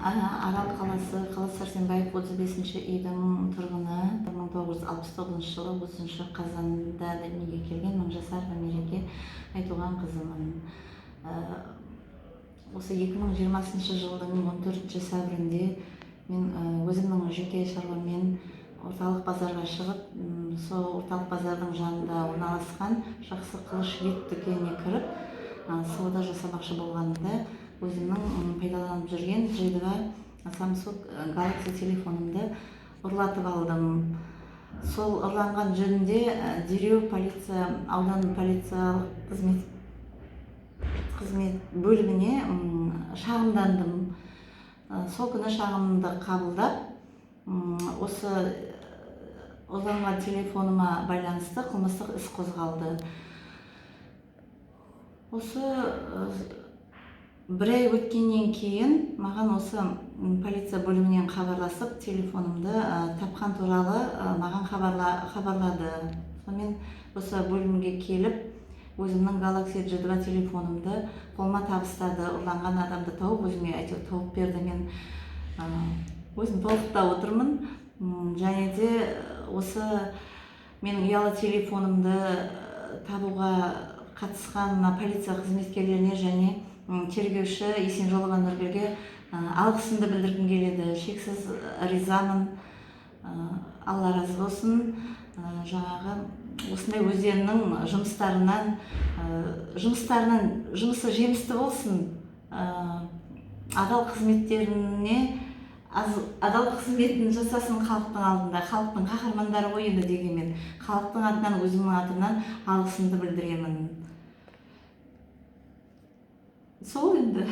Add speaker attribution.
Speaker 1: Арал қаласы, Қалас Сәрсенбаев 35-ші үйдің тұрғыны. 1969 жылы 30 қазанда дүниеге келген 1000 жасар Мереке Айтуған қызымын. Осы 2020 жылдың 14 сәуірінде мен өзімнің жеке шаруаммен орталық базарға шығып, сол орталық базардың жанында орналасқан Жақсы Қылыш ет дүкеніне кіріп, сауда жасамақшы болғанымда өзімнің пайдаланып жүрген G2 Samsung Galaxy телефонымды ұрлатып алдым. Сол ұрланған жөнінде дереу аудан полициялық қызмет бөліміне шағымдандым. Сол күні шағымды қабылдап, осы ұрланған телефоныма байланысты қылмыстық іс қозғалды. Осы бір ай өткеннен кейін маған осы полиция бөлімінен хабарласып, телефонымды тапқан туралы маған хабарлады. Сонымен осы бөлімге келіп, өзімнің Galaxy G2 телефонымды қолыма табыстады. Ұрланған адамды тауып, өзіме әйтеуір тауып берді. Мен өзім толықта отырмын. Және де осы менің ұялы телефонымды табуға қатысқан полиция қызметкерлеріне және тергеуші Есенжолова Нұргүлге алғысымды білдіргім келеді. Шексіз ризамын. Алла разы болсын. Осындай өздерінің жұмысы жемісті болсын. Адал қызметін жасасын халықтың алдында. Халықтың қаһармандары ғой енді дегенмен. Халықтың атынан, өзімнің атымнан алғысымды білдіремін. Сол енді.